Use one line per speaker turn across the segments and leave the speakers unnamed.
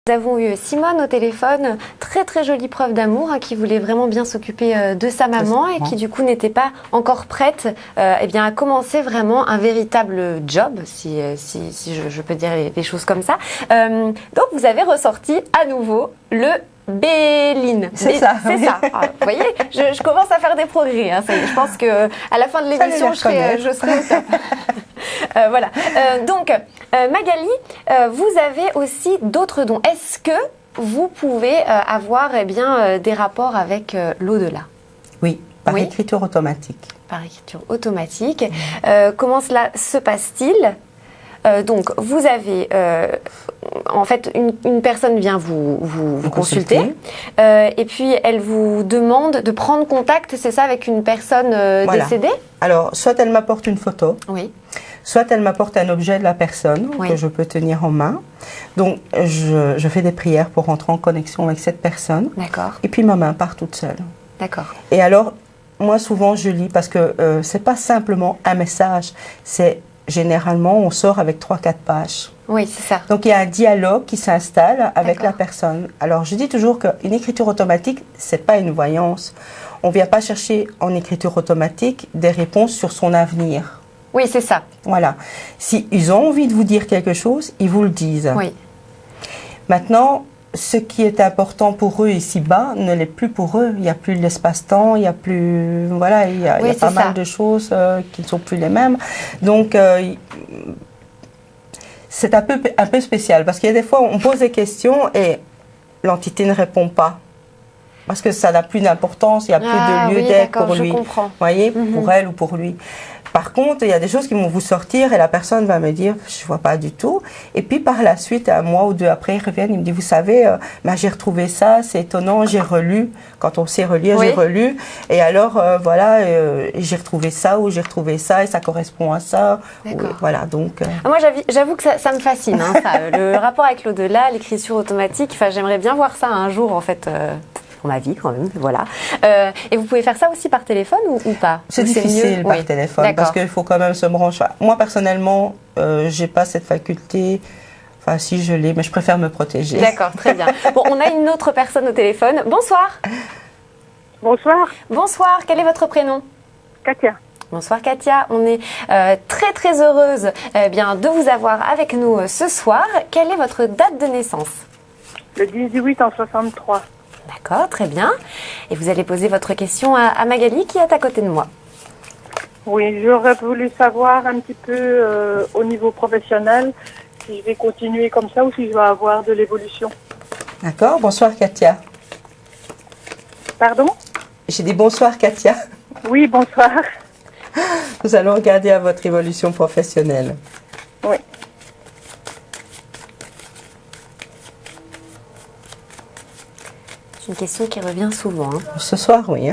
Nous avons eu Simone au téléphone, très très jolie preuve d'amour, qui voulais vraiment bien s'occuper de sa maman et qui du coup n'était pas encore prête à commencer vraiment un véritable job, si je peux dire les choses comme ça. Donc vous avez ressorti à nouveau le Béline.
C'est ça.
C'est ça. Ah, vous voyez, je commence à faire des progrès. Ça y est, je pense que à la fin de l'émission, je serai au top. Voilà. Donc, Magali, vous avez aussi d'autres dons. Est-ce que vous pouvez avoir des rapports avec l'au-delà?
Oui, par écriture automatique.
Par écriture automatique. Comment cela se passe-t-il? Donc, vous avez en fait une personne vient vous consulter et puis elle vous demande de prendre contact, c'est ça, avec une personne décédée?
Alors, soit elle m'apporte une photo, soit elle m'apporte un objet de la personne que je peux tenir en main. Donc, je fais des prières pour rentrer en connexion avec cette personne.
D'accord.
Et puis ma main part toute seule.
D'accord.
Et alors, moi souvent je lis parce que c'est pas simplement un message, c'est généralement, on sort avec 3-4 pages.
Oui, c'est ça.
Donc, il y a un dialogue qui s'installe avec la personne. Alors, je dis toujours qu'une écriture automatique, c'est pas une voyance. On vient pas chercher en écriture automatique des réponses sur son avenir.
Oui, c'est ça.
Voilà. Si ils ont envie de vous dire quelque chose, ils vous le disent.
Oui.
Maintenant, ce qui est important pour eux ici-bas ne l'est plus pour eux. Il n'y a plus l'espace-temps, il y a plus, voilà, il y a pas mal de choses qui ne sont plus les mêmes. Donc, c'est un peu spécial parce qu'il y a des fois où on pose des questions et l'entité ne répond pas. Parce que ça n'a plus d'importance, il n'y a plus de lieu d'être pour lui. Vous voyez, pour elle ou pour lui. Par contre, il y a des choses qui vont vous sortir et la personne va me dire, je vois pas du tout. Et puis par la suite, un mois ou deux après, ils reviennent, ils me disent, vous savez, j'ai retrouvé ça, c'est étonnant, j'ai relu. Quand on sait relire, j'ai relu. Et alors, j'ai retrouvé ça ou j'ai retrouvé ça et ça correspond à ça. Voilà, donc.
Moi, j'avoue que ça me fascine, le rapport avec l'au-delà, l'écriture automatique. Enfin, j'aimerais bien voir ça un jour, en fait. Pour ma vie quand même, voilà. Et vous pouvez faire ça aussi par téléphone ou pas?
C'est difficile par téléphone parce qu'il faut quand même se brancher. Moi personnellement, j'ai pas cette faculté. Enfin, si je l'ai, mais je préfère me protéger.
D'accord, très bien. Bon, on a une autre personne au téléphone. Bonsoir.
Bonsoir.
Bonsoir. Quel est votre prénom?
Katia.
Bonsoir Katia. On est très très heureuse de vous avoir avec nous ce soir. Quelle est votre date de naissance?
Le 18 en 63.
D'accord, très bien. Et vous allez poser votre question à Magali qui est à côté de moi.
Oui, j'aurais voulu savoir un petit peu au niveau professionnel si je vais continuer comme ça ou si je vais avoir de l'évolution.
D'accord, bonsoir Katia.
Pardon?
J'ai dit bonsoir Katia.
Oui, bonsoir.
Nous allons regarder à votre évolution professionnelle.
Oui.
C'est une question qui revient souvent.
Ce soir, oui.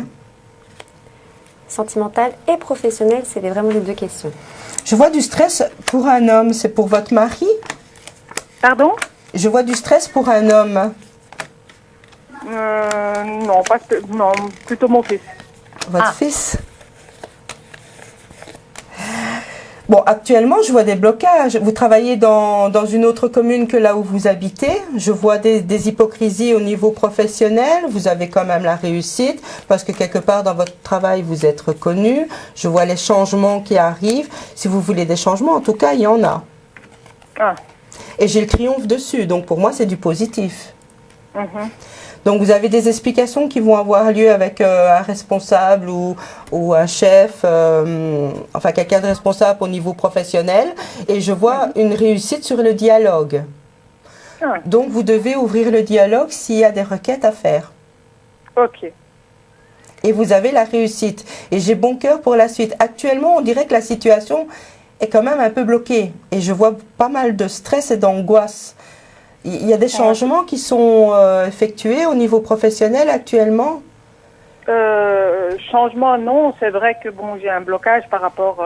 Sentimentale et professionnelle, c'est vraiment les deux questions.
Je vois du stress pour un homme. C'est pour votre mari?
Pardon?
Je vois du stress pour un homme.
Non, non, plutôt mon fils.
Votre fils? Bon, actuellement, je vois des blocages. Vous travaillez dans une autre commune que là où vous habitez. Je vois des hypocrisies au niveau professionnel. Vous avez quand même la réussite parce que quelque part dans votre travail, vous êtes reconnu. Je vois les changements qui arrivent. Si vous voulez des changements, en tout cas, il y en a.
Ah.
Et j'ai le triomphe dessus. Donc, pour moi, c'est du positif. Donc, vous avez des explications qui vont avoir lieu avec un responsable ou un chef, enfin quelqu'un de responsable au niveau professionnel. Et je vois une réussite sur le dialogue. Donc, vous devez ouvrir le dialogue s'il y a des requêtes à faire.
Ok.
Et vous avez la réussite. Et j'ai bon cœur pour la suite. Actuellement, on dirait que la situation est quand même un peu bloquée. Et je vois pas mal de stress et d'angoisse. Il y a des changements qui sont effectués au niveau professionnel actuellement?
Changement, non. C'est vrai que bon, j'ai un blocage par rapport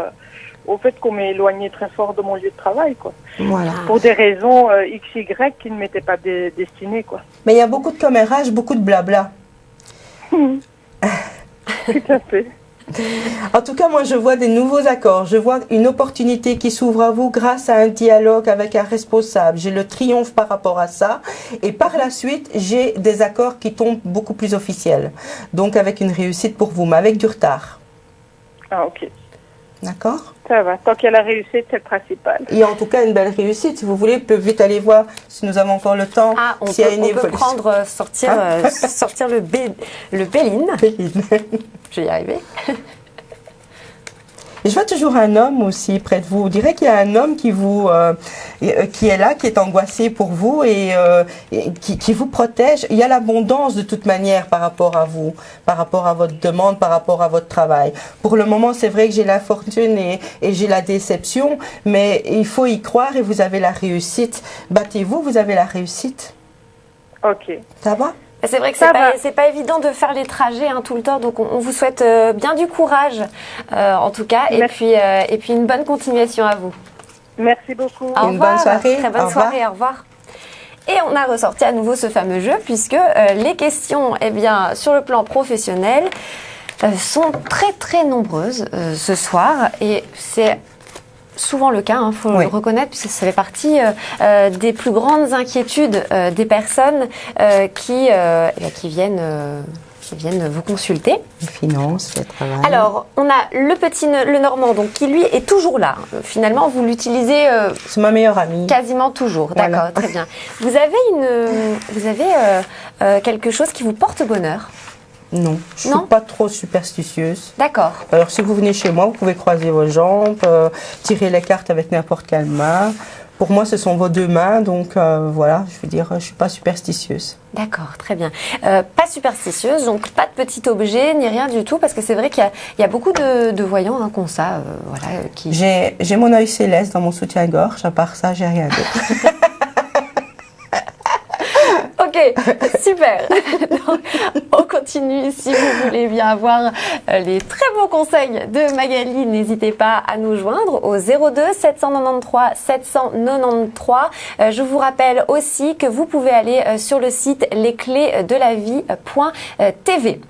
au fait qu'on m'ait éloigné très fort de mon lieu de travail, quoi.
Voilà.
Pour des raisons XY qui ne m'étaient pas destinées, quoi.
Mais il y a beaucoup de commérages, beaucoup de blabla.
Tout à fait.
En tout cas, moi, je vois des nouveaux accords. Je vois une opportunité qui s'ouvre à vous grâce à un dialogue avec un responsable. J'ai le triomphe par rapport à ça. Et par la suite, j'ai des accords qui tombent beaucoup plus officiels. Donc, avec une réussite pour vous, mais avec du retard.
Ah, ok.
D'accord?
Ça va. Tant qu'il y a la réussite, c'est le principal.
Et en tout cas, une belle réussite. Si vous voulez, peut vite aller voir si nous avons encore le temps.
Ah, on peut prendre, sortir le Béline. Je vais y arriver.
Et je vois toujours un homme aussi près de vous. On dirait qu'il y a un homme qui est là, qui est angoissé pour vous et qui vous protège. Il y a l'abondance de toute manière par rapport à vous, par rapport à votre demande, par rapport à votre travail. Pour le moment, c'est vrai que j'ai la fortune et j'ai la déception, mais il faut y croire et vous avez la réussite. Battez-vous, vous avez la réussite.
Ok.
Ça va?
C'est vrai que c'est pas évident de faire les trajets tout le temps, donc on vous souhaite bien du courage en tout cas, et puis une bonne continuation à vous.
Merci beaucoup.
Au revoir.
Une bonne soirée.
Très bonne soirée, au revoir. Et on a ressorti à nouveau ce fameux jeu puisque les questions, sur le plan professionnel, sont très très nombreuses ce soir et c'est souvent le cas, faut le reconnaître, puisque ça fait partie des plus grandes inquiétudes des personnes qui viennent vous consulter.
Les finances, le travail.
Alors, on a le Normand, donc qui lui est toujours là. Finalement, vous l'utilisez.
C'est ma meilleure amie.
Quasiment toujours. D'accord, voilà. Très bien. Vous avez quelque chose qui vous porte bonheur?
Non, je ne suis pas trop superstitieuse.
D'accord.
Alors, si vous venez chez moi, vous pouvez croiser vos jambes, tirer les cartes avec n'importe quelle main. Pour moi, ce sont vos deux mains, donc voilà, je veux dire, je ne suis pas superstitieuse.
D'accord, très bien. Pas superstitieuse, donc pas de petit objet, ni rien du tout, parce que c'est vrai qu'il y a beaucoup de voyants qui ont ça. Qui...
J'ai mon œil céleste dans mon soutien-gorge, à part ça, j'ai rien d'autre.
Ok, super. Donc, on continue. Si vous voulez bien avoir les très bons conseils de Magali, n'hésitez pas à nous joindre au 02 793 793. Je vous rappelle aussi que vous pouvez aller sur le site lesclésdelavie.tv.